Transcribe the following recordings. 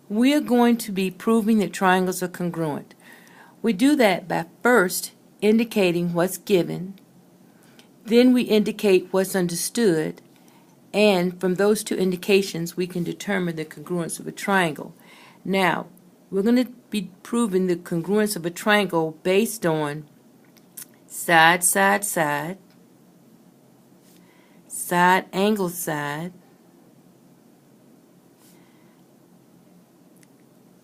we are going to be proving that triangles are congruent. We do that by first indicating what's given, then we indicate what's understood, and from those two indications we can determine the congruence of a triangle. Now, we're going to be proving the congruence of a triangle based on side, side, side, side, angle, side,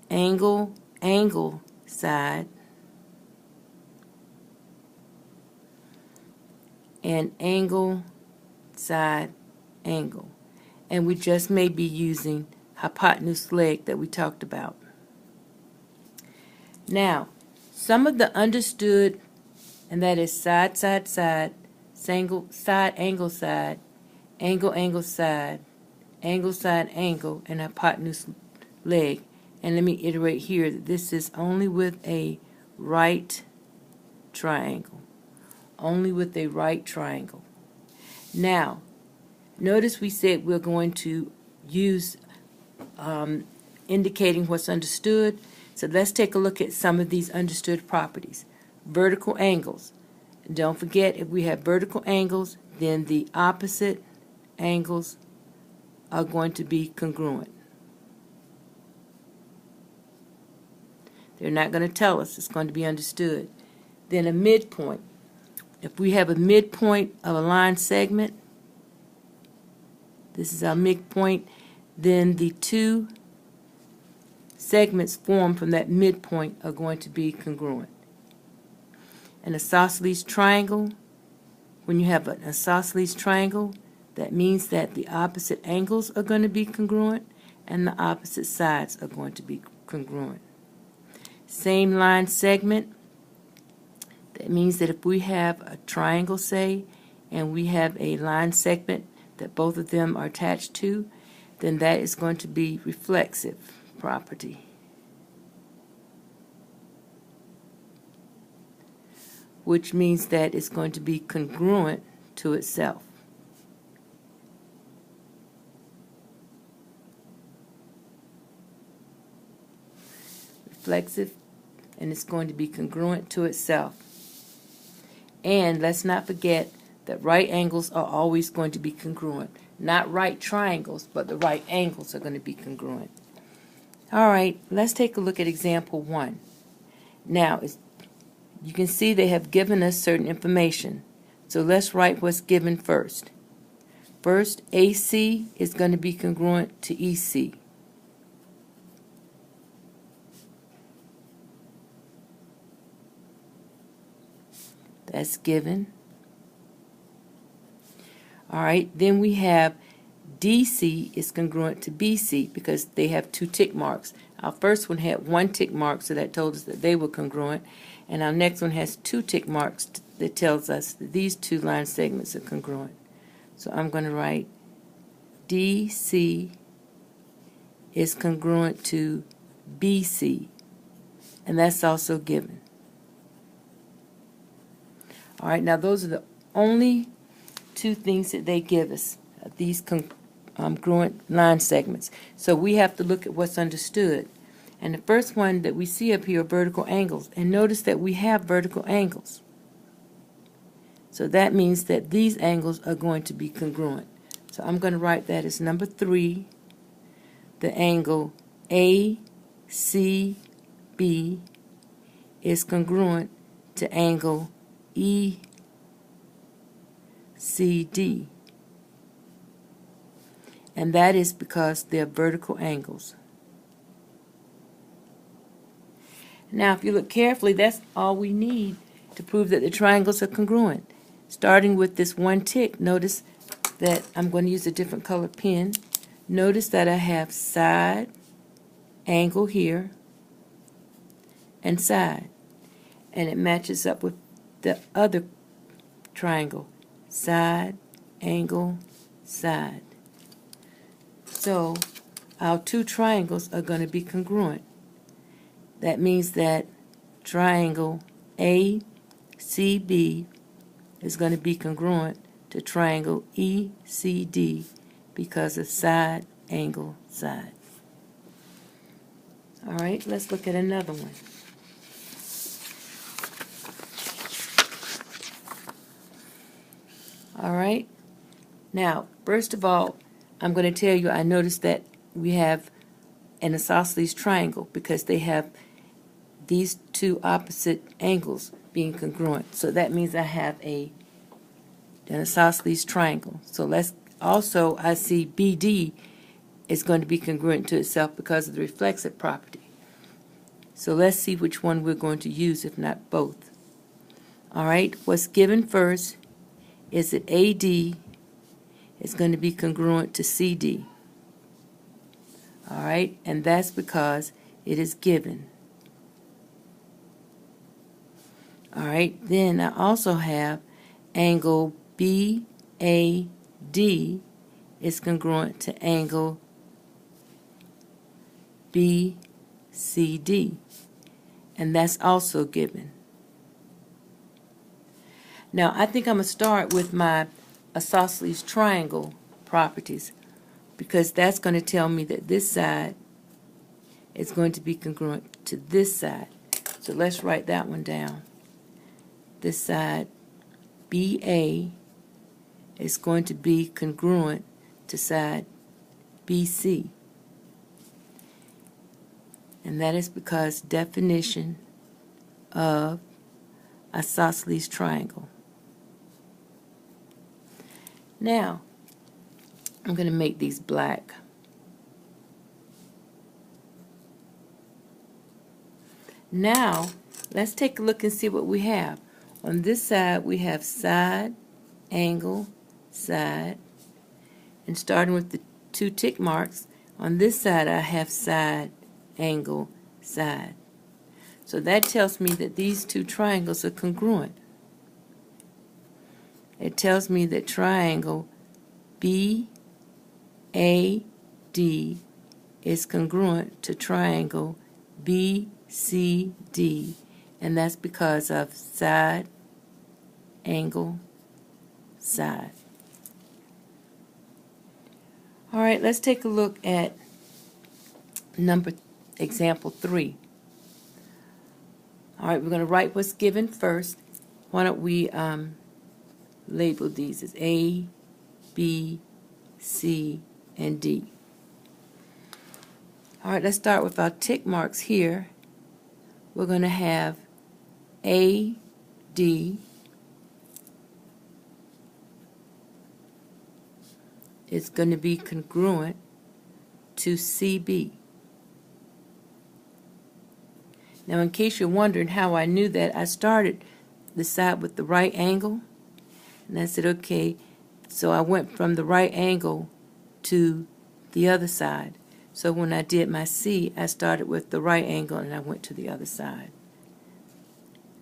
angle, angle, side, and angle, side, angle. And we just may be using hypotenuse leg that we talked about. Now, some of the understood, and that is side, side, side, side, angle, side, angle, angle, side, angle, and hypotenuse leg. And let me iterate here that this is only with a right triangle. Only with a right triangle. Now, notice we said we're going to use indicating what's understood. So let's take a look at some of these understood properties. Vertical angles. Don't forget, if we have vertical angles, then the opposite angles are going to be congruent. They're not going to tell us. It's going to be understood. Then a midpoint. If we have a midpoint of a line segment, this is our midpoint, then the two segments formed from that midpoint are going to be congruent. An isosceles triangle, when you have an isosceles triangle, that means that the opposite angles are going to be congruent and the opposite sides are going to be congruent. Same line segment, that means that if we have a triangle, say, and we have a line segment that both of them are attached to, then that is going to be reflexive property. Which means that it's going to be congruent to itself. Reflexive, and it's going to be congruent to itself. And let's not forget that right angles are always going to be congruent. Not right triangles, but the right angles are going to be congruent. All right, let's take a look at example 1. Now, you can see they have given us certain information. So let's write what's given first. First, AC is going to be congruent to EC. That's given. All right, then we have DC is congruent to BC because they have two tick marks. Our first one had one tick mark, so that told us that they were congruent. And our next one has two tick marks that tells us that these two line segments are congruent. So I'm going to write DC is congruent to BC, and that's also given. All right, now those are the only two things that they give us, these congruent line segments. So we have to look at what's understood. And the first one that we see up here are vertical angles. And notice that we have vertical angles. So that means that these angles are going to be congruent. So I'm going to write that as number 3. The angle ACB is congruent to angle ECD. And that is because they're vertical angles. Now, if you look carefully, that's all we need to prove that the triangles are congruent. Starting with this one tick, notice that I'm going to use a different color pen. Notice that I have side, angle here, and side. And it matches up with the other triangle, side, angle, side. So our two triangles are going to be congruent. That means that triangle ACB is going to be congruent to triangle ECD because of side, angle, side. All right, let's look at another one. All right, now, first of all, I'm going to tell you I noticed that we have an isosceles triangle because they have these two opposite angles being congruent. So that means I have an isosceles triangle. So let's also, I see BD is going to be congruent to itself because of the reflexive property. So let's see which one we're going to use, if not both. All right, what's given first is that AD is going to be congruent to CD. All right, and that's because it is given. All right, then I also have angle BAD is congruent to angle BCD, and that's also given. Now, I think I'm going to start with my isosceles triangle properties because that's going to tell me that this side is going to be congruent to this side. So let's write that one down. This side, BA, is going to be congruent to side BC. And that is because definition of isosceles triangle. Now, I'm going to make these black. Now, let's take a look and see what we have. On this side, we have side, angle, side. And starting with the two tick marks, on this side I have side, angle, side. So that tells me that these two triangles are congruent. It tells me that triangle BAD is congruent to triangle BCD, and that's because of side, angle, side. All right, let's take a look at example 3. All right, we're going to write what's given first. Why don't we label these as A, B, C, and D. All right, let's start with our tick marks here. We're going to have AD is going to be congruent to CB. Now, in case you're wondering how I knew that, I started the side with the right angle, and I said, okay, so I went from the right angle to the other side. So when I did my C, I started with the right angle and I went to the other side.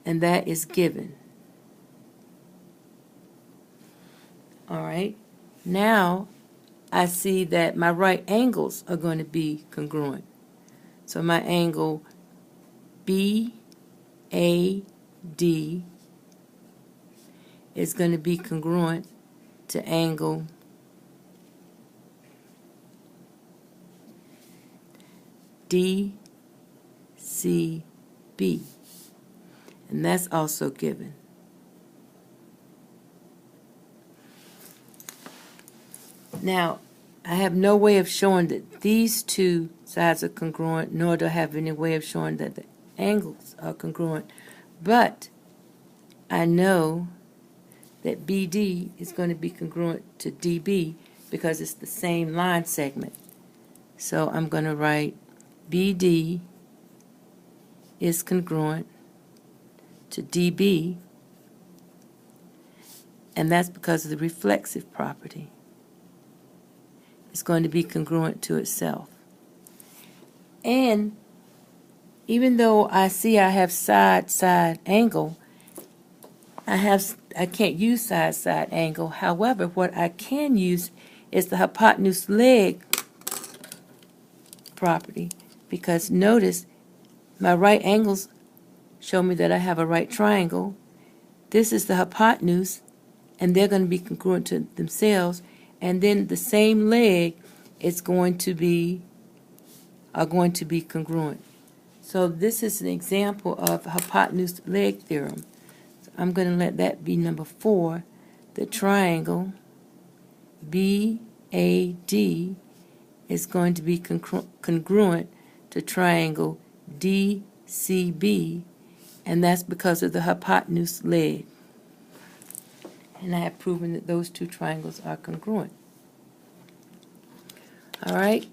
And that is given. All right. Now I see that my right angles are going to be congruent. So my angle BAD is going to be congruent to angle DCB, and that's also given. Now, I have no way of showing that these two sides are congruent, nor do I have any way of showing that the angles are congruent, but I know that BD is going to be congruent to DB because it's the same line segment. So I'm going to write BD is congruent to DB, and that's because of the reflexive property. It's going to be congruent to itself. And even though I see I have side-side angle, I can't use side-side angle. However, what I can use is the hypotenuse leg property, because notice my right angles show me that I have a right triangle. This is the hypotenuse, and they're going to be congruent to themselves. And then the same leg is going to be congruent. So this is an example of hypotenuse leg theorem. So I'm going to let that be number 4. The triangle BAD is going to be congruent to triangle DCB, and that's because of the hypotenuse leg. And I have proven that those two triangles are congruent. All right.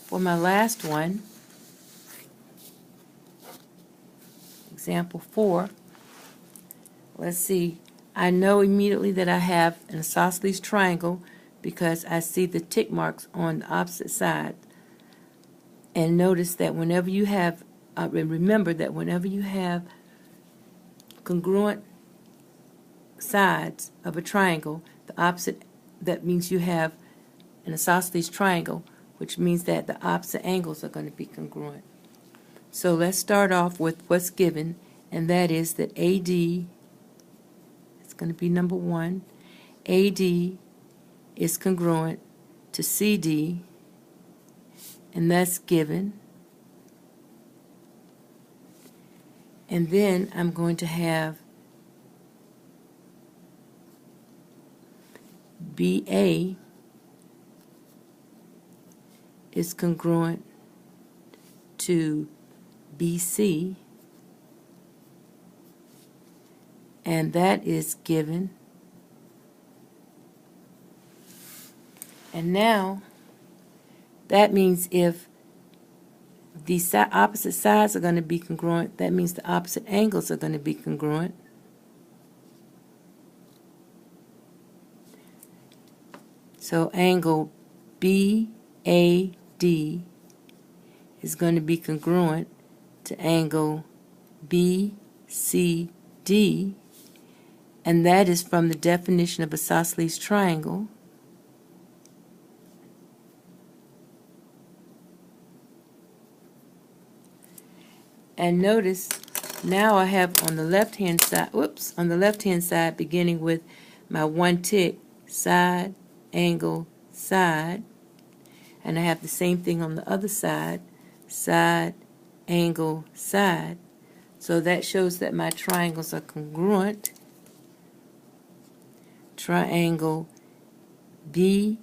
For my last one, example 4, let's see. I know immediately that I have an isosceles triangle because I see the tick marks on the opposite side. And notice that whenever you have, remember that whenever you have congruent sides of a triangle, the opposite, that means you have an isosceles triangle, which means that the opposite angles are going to be congruent. So let's start off with what's given, and that is that AD is going to be number 1. AD is congruent to CD, and that's given. And then I'm going to have BA is congruent to BC, and that is given. And now that means if the opposite sides are going to be congruent, that means the opposite angles are going to be congruent. So angle BAD is going to be congruent to angle BCD, and that is from the definition of isosceles triangle. And notice now I have on the left-hand side, on the left-hand side, beginning with my 1 tick, side, angle, side, and I have the same thing on the other side, side, angle, side. So that shows that my triangles are congruent. Triangle BAD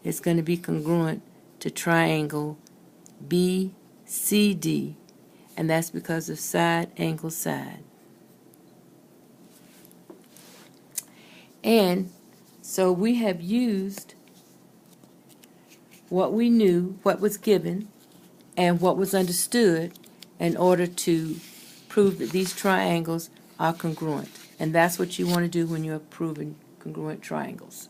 is going to be congruent to triangle BCD, and that's because of side, angle, side. And so we have used what we knew, what was given, and what was understood in order to prove that these triangles are congruent. And that's what you want to do when you're proving congruent triangles.